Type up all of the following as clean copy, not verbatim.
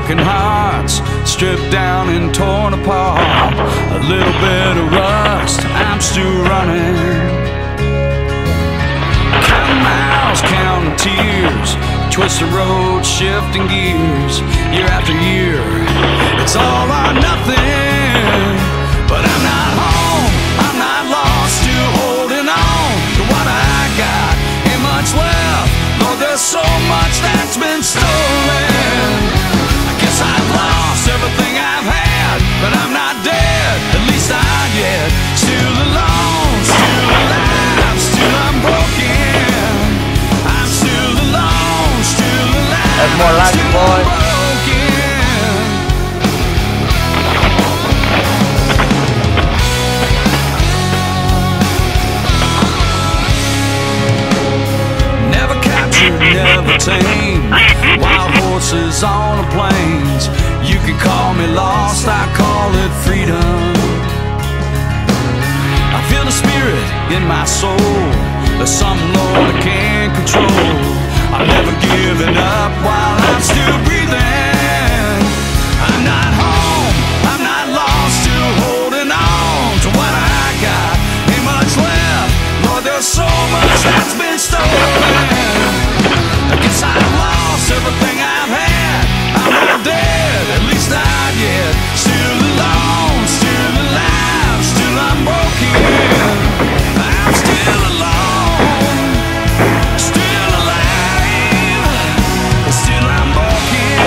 Hearts stripped down and torn apart, a little bit of rust, I'm still running. Counting miles, counting tears, twist the road, shifting gears, year after year, it's all or nothing. But I'm not home, I'm not lost, still holding on to what I got, ain't much left, Lord, there's so much that's been stolen. I've lost everything I've had, but I'm not dead, at least not yet. Still alone, still alive, still unbroken. I'm still alone, still alive. That's more like it, boy. Never captured, never tamed, wild horses on the plains. You can call me lost, I call it freedom. I feel the spirit in my soul, there's something, Lord, I can't control. I'm never giving up while I'm still breathing. I'm not home, I'm not lost, still holding on to what I got. Ain't much left, Lord, there's so much that's been stolen. I guess I've lost everything I've had, I'm not dead, at least not yet. Still alone, still alive, still unbroken. I'm still alone, still alive, still unbroken.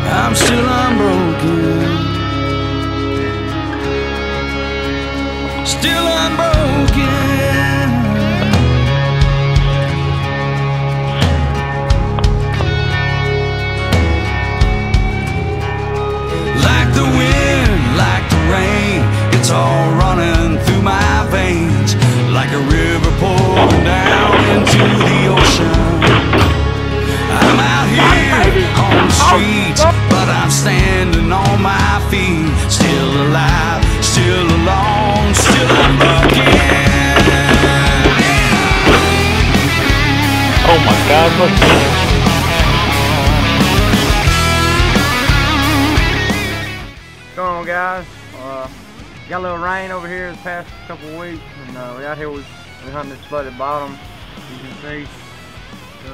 I'm still unbroken, still unbroken. It's all running through my veins, like a river pouring down into the ocean. I'm out here on the streets, but I'm standing on my feet. Still alive, still alone, still unbroken. Oh my God, look at this. What's going on, guys? Got a little rain over here the past couple of weeks, and we out here we hunting this flooded bottom. You can see it's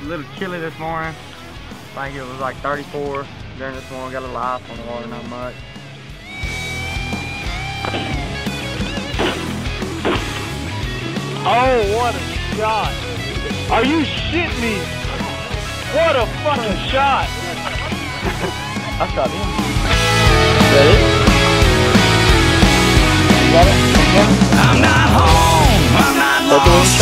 a little chilly this morning. I think it was like 34 during this morning. Got a little ice on the water, not much. Oh, what a shot! Are you shitting me? What a fucking shot! I shot him. Is that it? I'm not home, I'm not lost,